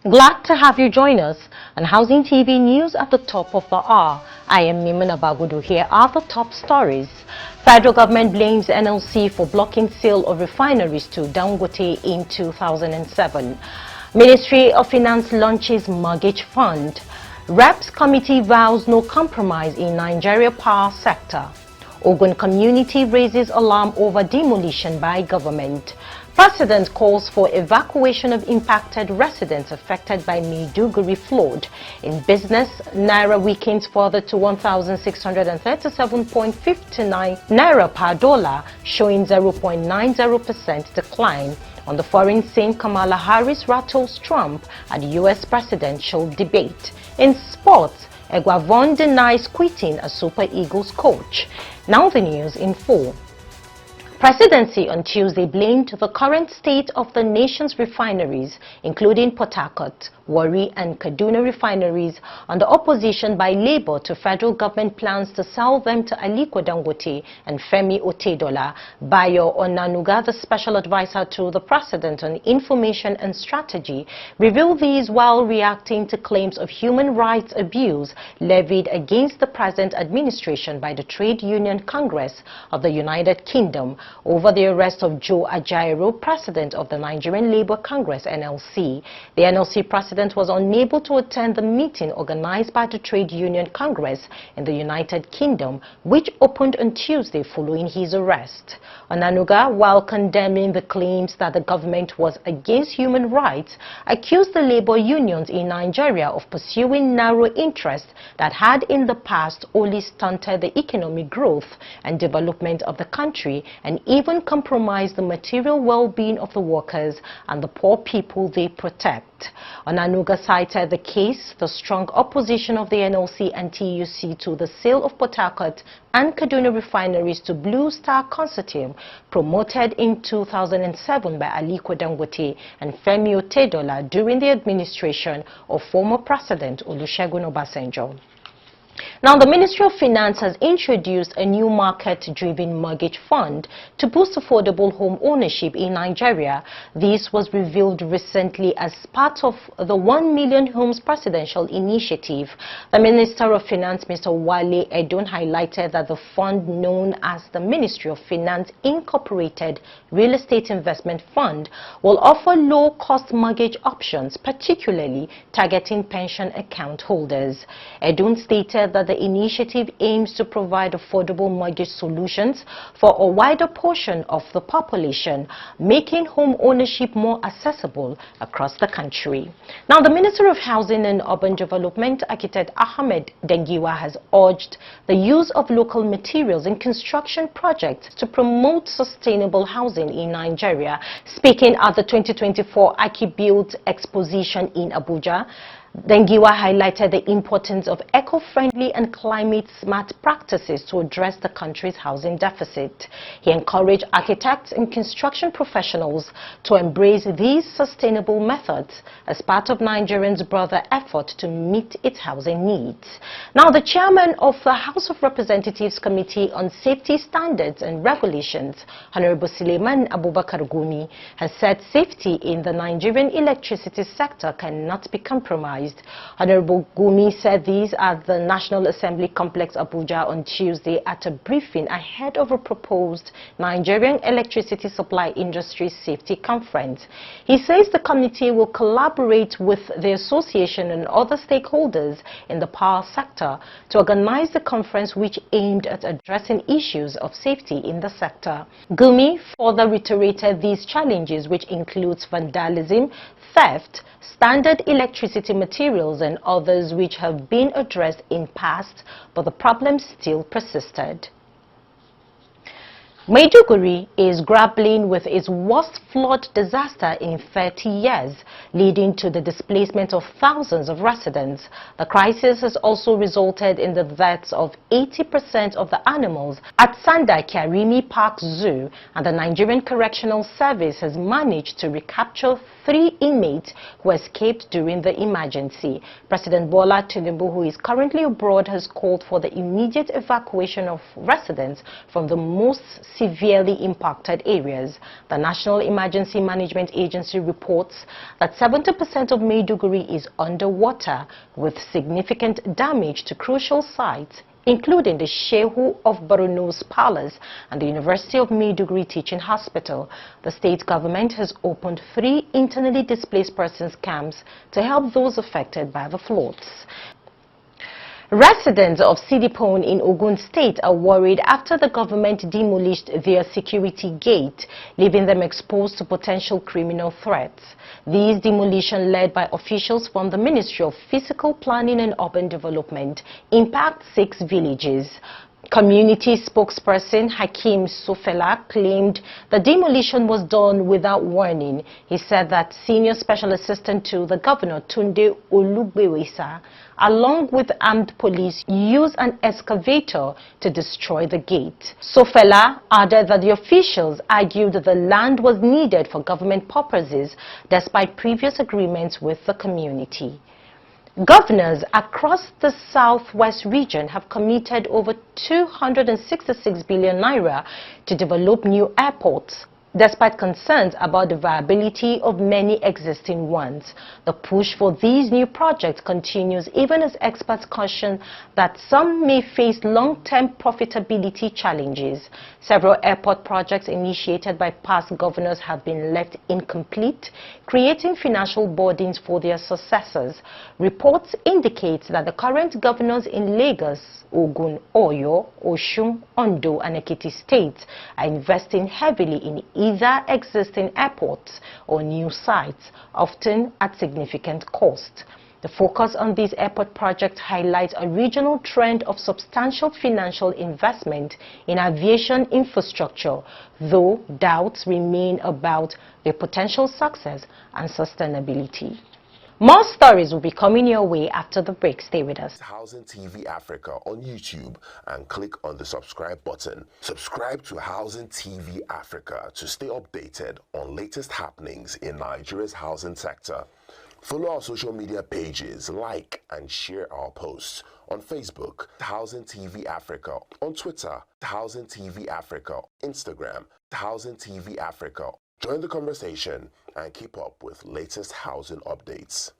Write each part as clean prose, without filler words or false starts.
Glad to have you join us on Housing TV News at the top of the hour. I am Mimuna Bagudu. Here are the top stories. Federal government blames NLC for blocking sale of refineries to Dangote in 2007. Ministry of Finance launches mortgage fund. Reps committee vows no compromise in Nigeria power sector. Ogun community raises alarm over demolition by government. President calls for evacuation of impacted residents affected by Maiduguri flood. In business, Naira weakens further to 1,637.59 Naira per dollar, showing 0.90% decline. On the foreign scene, Kamala Harris rattles Trump at U.S. presidential debate. In sports, Eguavon denies quitting as Super Eagles coach. Now the news in full. Presidency on Tuesday blamed the current state of the nation's refineries, including Port Harcourt, Warri and Kaduna refineries, on the opposition by Labour to federal government plans to sell them to Aliko Dangote and Femi Otedola. Bayo Onanuga, the special advisor to the President on Information and Strategy, revealed these while reacting to claims of human rights abuse levied against the present administration by the Trade Union Congress of the United Kingdom over the arrest of Joe Ajaero, president of the Nigerian Labour Congress, NLC. The NLC president was unable to attend the meeting organized by the Trade Union Congress in the United Kingdom, which opened on Tuesday following his arrest. Onanuga, while condemning the claims that the government was against human rights, accused the labor unions in Nigeria of pursuing narrow interests that had in the past only stunted the economic growth and development of the country and even compromised the material well-being of the workers and the poor people they protect. Onanuga cited the case, the strong opposition of the NLC and TUC to the sale of Port Harcourt and Kaduna refineries to Blue Star Consortium, promoted in 2007 by Aliko Dangote and Femi Otedola during the administration of former President Olusegun Obasanjo. Now, the Ministry of Finance has introduced a new market-driven mortgage fund to boost affordable home ownership in Nigeria. This was revealed recently as part of the 1 Million Homes Presidential Initiative. The Minister of Finance, Mr. Wale Edun, highlighted that the fund, known as the Ministry of Finance Incorporated Real Estate Investment Fund, will offer low-cost mortgage options, particularly targeting pension account holders. Edun stated that the initiative aims to provide affordable mortgage solutions for a wider portion of the population, making home ownership more accessible across the country. Now, the Minister of Housing and Urban Development, Architect Ahmed Dengiwa, has urged the use of local materials in construction projects to promote sustainable housing in Nigeria. Speaking at the 2024 Aki-Build exposition in Abuja, Dengiwa highlighted the importance of eco-friendly and climate-smart practices to address the country's housing deficit. He encouraged architects and construction professionals to embrace these sustainable methods as part of Nigerians' broader effort to meet its housing needs. Now, the chairman of the House of Representatives Committee on Safety Standards and Regulations, Honorable Suleiman Abubakar Gumi, has said safety in the Nigerian electricity sector cannot be compromised. Honorable Gumi said these at the National Assembly Complex Abuja on Tuesday at a briefing ahead of a proposed Nigerian Electricity Supply Industry Safety Conference. He says the committee will collaborate with the association and other stakeholders in the power sector to organize the conference, which aimed at addressing issues of safety in the sector. Gumi further reiterated these challenges, which includes vandalism, theft, standard electricity materials and others which have been addressed in past, but the problem still persisted. Maiduguri is grappling with its worst flood disaster in 30 years, leading to the displacement of thousands of residents. The crisis has also resulted in the deaths of 80% of the animals at Sanda Kyarimi Park Zoo, and the Nigerian Correctional Service has managed to recapture 3 inmates who escaped during the emergency. President Bola Tinubu, who is currently abroad, has called for the immediate evacuation of residents from the most severely impacted areas. The National Emergency Management Agency reports that 70% of Maiduguri is underwater, with significant damage to crucial sites, including the Shehu of Borno's Palace and the University of Maiduguri Teaching Hospital. The state government has opened 3 internally displaced persons camps to help those affected by the floods. Residents of Sidipone in Ogun State are worried after the government demolished their security gate, leaving them exposed to potential criminal threats. These demolition, led by officials from the Ministry of Physical Planning and Urban Development, impact 6 villages. Community spokesperson Hakim Sofela claimed the demolition was done without warning. He said that Senior Special Assistant to the Governor, Tunde Olugbewisa, along with armed police, used an excavator to destroy the gate. Sofela added that the officials argued the land was needed for government purposes, despite previous agreements with the community. Governors across the southwest region have committed over 266 billion naira to develop new airports, despite concerns about the viability of many existing ones. The push for these new projects continues even as experts caution that some may face long-term profitability challenges. Several airport projects initiated by past governors have been left incomplete, creating financial burdens for their successors. Reports indicate that the current governors in Lagos, Ogun, Oyo, Osun, Ondo and Ekiti states are investing heavily in either existing airports or new sites, often at significant cost. The focus on these airport projects highlights a regional trend of substantial financial investment in aviation infrastructure, though doubts remain about their potential success and sustainability. More stories will be coming your way after the break. Stay with us. Housing TV Africa on YouTube and click on the subscribe button. Subscribe to Housing TV Africa to stay updated on latest happenings in Nigeria's housing sector. Follow our social media pages, like and share our posts. On Facebook, Housing TV Africa. On Twitter, Housing TV Africa. Instagram, Housing TV Africa. Join the conversation and keep up with latest housing updates.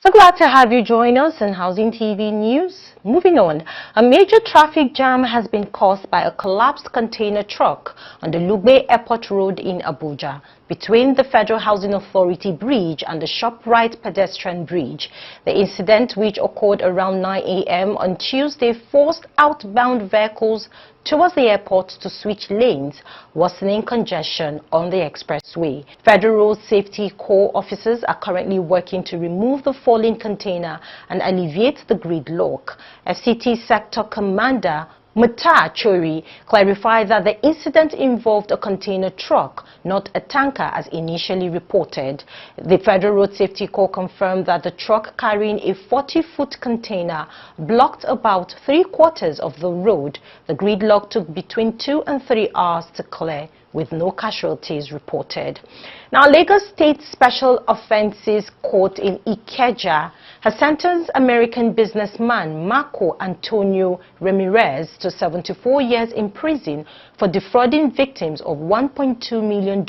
So glad to have you join us in Housing TV News. Moving on, a major traffic jam has been caused by a collapsed container truck on the Lugbe Airport Road in Abuja, between the Federal Housing Authority Bridge and the ShopRite pedestrian bridge. The incident, which occurred around 9 a.m. on Tuesday, forced outbound vehicles towards the airport to switch lanes, worsening congestion on the expressway. Federal Road Safety Corps officers are currently working to remove the falling container and alleviate the gridlock. FCT Sector Commander Muta Chori clarified that the incident involved a container truck, not a tanker as initially reported. The Federal Road Safety Corps confirmed that the truck carrying a 40-foot container blocked about 3/4 of the road. The gridlock took between 2 and 3 hours to clear, with no casualties reported. Now, Lagos State Special Offences Court in Ikeja has sentenced American businessman Marco Antonio Ramirez to 74 years in prison for defrauding victims of $1.2 million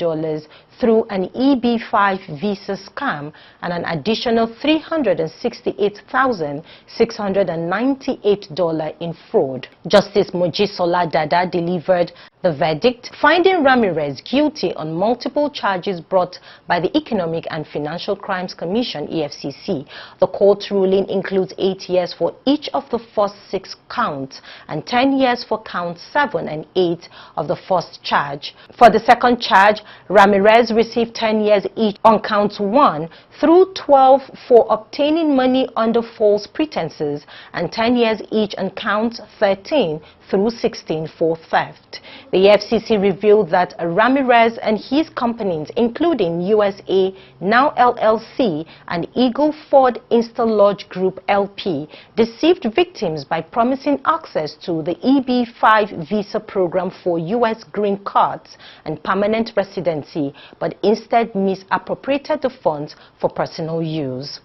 through an EB-5 visa scam and an additional $368,698 in fraud. Justice Mojisola Dada delivered the verdict, finding Ramirez guilty on multiple charges brought by the Economic and Financial Crimes Commission, EFCC. The court ruling includes 8 years for each of the first 6 counts and 10 years for counts 7 and 8 of the first charge. For the second charge, Ramirez Falconets received 10 years each on count 1 through 12 for obtaining money under false pretenses and 10 years each on count 13 through 16 for theft. The FCC revealed that Ramirez and his companies, including USA Now LLC and Eagle Ford Instalodge Group LP, deceived victims by promising access to the EB-5 visa program for U.S. green cards and permanent residency, but instead misappropriated the funds for personal use.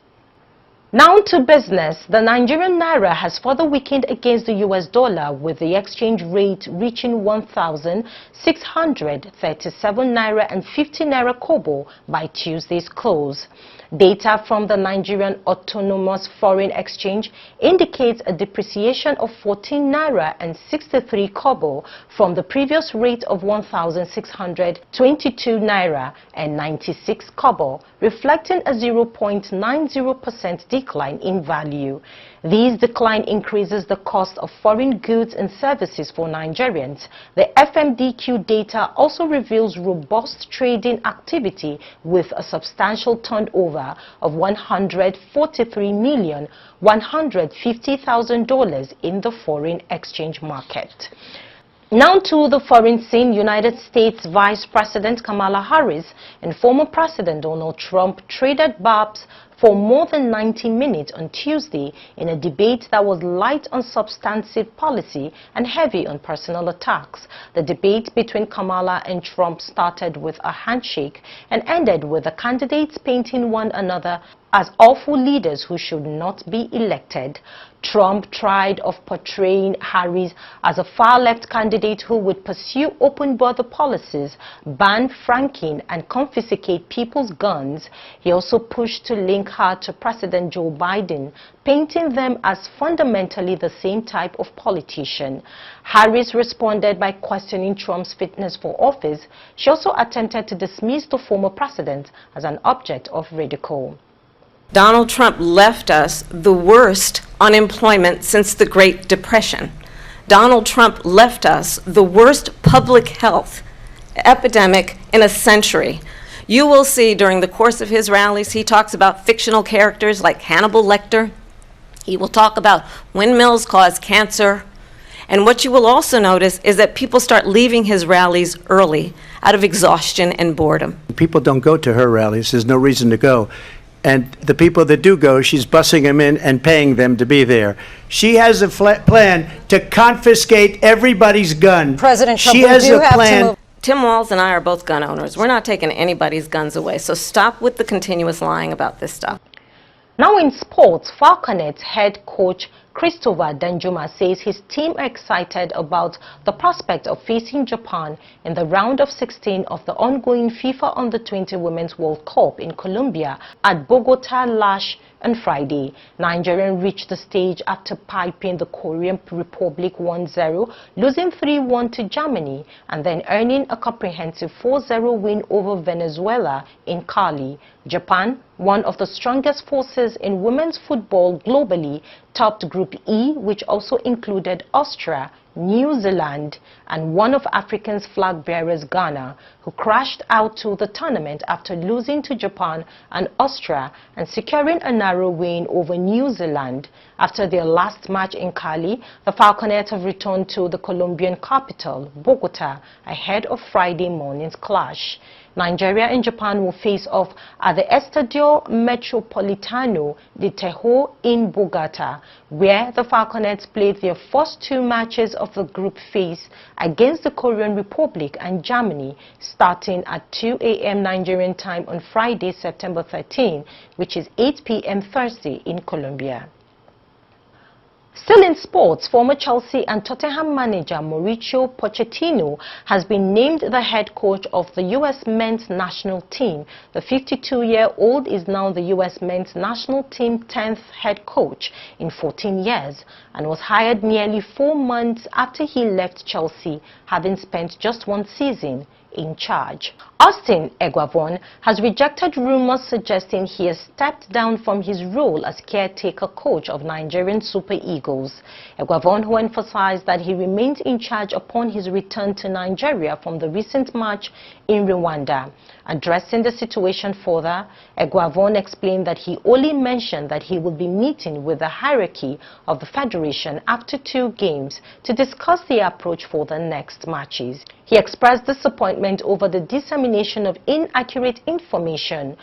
Now to business. The Nigerian naira has further weakened against the US dollar, with the exchange rate reaching 1,637 naira and 50 naira kobo by Tuesday's close. Data from the Nigerian Autonomous Foreign Exchange indicates a depreciation of 14 naira and 63 kobo from the previous rate of 1,622 naira and 96 kobo, reflecting a 0.90% decline in value. This decline increases the cost of foreign goods and services for Nigerians. The FMDQ data also reveals robust trading activity with a substantial turnover of $143,150,000 in the foreign exchange market. Now to the foreign scene. United States Vice President Kamala Harris and former President Donald Trump traded barbs for more than 90 minutes on Tuesday in a debate that was light on substantive policy and heavy on personal attacks. The debate between Kamala and Trump started with a handshake and ended with the candidates painting one another as awful leaders who should not be elected. Trump tried of portraying Harris as a far-left candidate who would pursue open border policies, ban franking, and confiscate people's guns. He also pushed to link her to President Joe Biden, painting them as fundamentally the same type of politician. Harris responded by questioning Trump's fitness for office. She also attempted to dismiss the former president as an object of ridicule. Donald Trump left us the worst unemployment since the Great Depression. Donald Trump left us the worst public health epidemic in a century. You will see during the course of his rallies, he talks about fictional characters like Hannibal Lecter. He will talk about windmills cause cancer. And what you will also notice is that people start leaving his rallies early out of exhaustion and boredom. People don't go to her rallies. There's no reason to go. And the people that do go, she's bussing them in and paying them to be there. She has a plan to confiscate everybody's gun. President Trump, she has a plan. Tim Walz and I are both gun owners. We're not taking anybody's guns away. So stop with the continuous lying about this stuff. Now in sports, Falconets head coach Christopher Danjuma says his team are excited about the prospect of facing Japan in the round of 16 of the ongoing FIFA Under-20 Women's World Cup in Colombia at Bogota last on Friday. Nigeria reached the stage after piping the Korean Republic 1-0, losing 3-1 to Germany, and then earning a comprehensive 4-0 win over Venezuela in Cali. Japan, one of the strongest forces in women's football globally, topped Group E, which also included Austria, New Zealand, and one of Africa's flag bearers, Ghana, who crashed out to the tournament after losing to Japan and Austria and securing a narrow win over New Zealand. After their last match in Cali, the Falconets have returned to the Colombian capital, Bogota, ahead of Friday morning's clash. Nigeria and Japan will face off at the Estadio Metropolitano de Tejo in Bogota, where the Falconets played their first two matches of the group phase against the Korean Republic and Germany, starting at 2 a.m. Nigerian time on Friday, September 13, which is 8 p.m. Thursday in Colombia. Still in sports, former Chelsea and Tottenham manager Mauricio Pochettino has been named the head coach of the U.S. men's national team. The 52-year-old is now the U.S. men's national team's 10th head coach in 14 years and was hired nearly 4 months after he left Chelsea, having spent just one season in charge. Austin Eguavoen has rejected rumors suggesting he has stepped down from his role as caretaker coach of Nigerian Super Eagles. Eguavoen, who emphasized that he remains in charge upon his return to Nigeria from the recent match in Rwanda. Addressing the situation further, Eguavoen explained that he only mentioned that he will be meeting with the hierarchy of the federation after 2 games to discuss the approach for the next matches. He expressed disappointment over the dissemination of inaccurate information.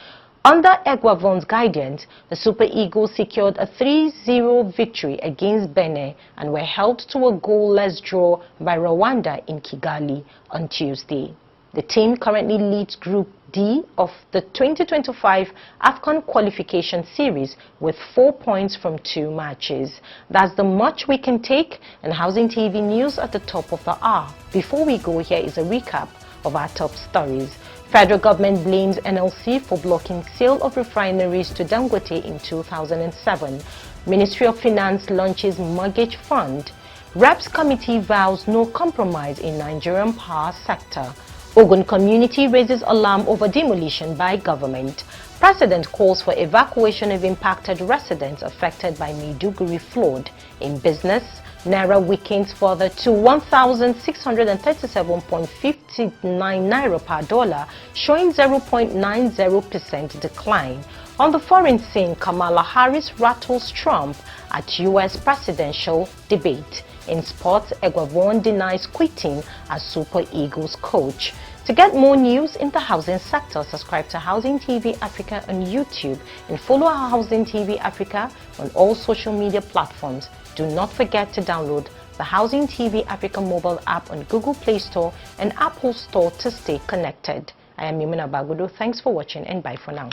Under Eguavoen's guidance, the Super Eagles secured a 3-0 victory against Benin and were held to a goalless draw by Rwanda in Kigali on Tuesday. The team currently leads Group D of the 2025 AFCON qualification series with 4 points from 2 matches. That's the much we can take, and Housing TV news at the top of the hour. Before we go, here is a recap of our top stories. Federal government blames NLC for blocking sale of refineries to Dangote in 2007. Ministry of Finance launches mortgage fund. Reps committee vows no compromise in Nigerian power sector. Ogun community raises alarm over demolition by government. President calls for evacuation of impacted residents affected by Maiduguri flood. In business, Naira weakens further to 1,637.59 Naira per dollar, showing 0.90% decline. On the foreign scene, Kamala Harris rattles Trump at U.S. presidential debate. In sports, Eguavoen denies quitting as Super Eagles coach. To get more news in the housing sector, subscribe to Housing TV Africa on YouTube and follow our Housing TV Africa on all social media platforms. Do not forget to download the Housing TV Africa mobile app on Google Play Store and Apple Store to stay connected. I am Mimuna Bagudo. Thanks for watching and bye for now.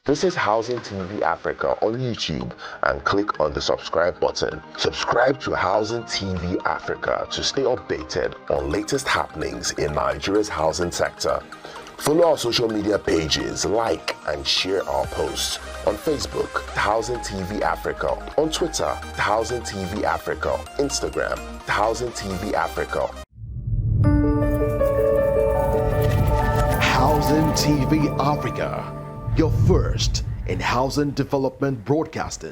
This is Housing TV Africa on YouTube and click on the subscribe button. Subscribe to Housing TV Africa to stay updated on latest happenings in Nigeria's housing sector. Follow our social media pages, like and share our posts. On Facebook, Housing TV Africa. On Twitter, Housing TV Africa. Instagram, Housing TV Africa. Housing TV Africa, your first in housing development broadcasting.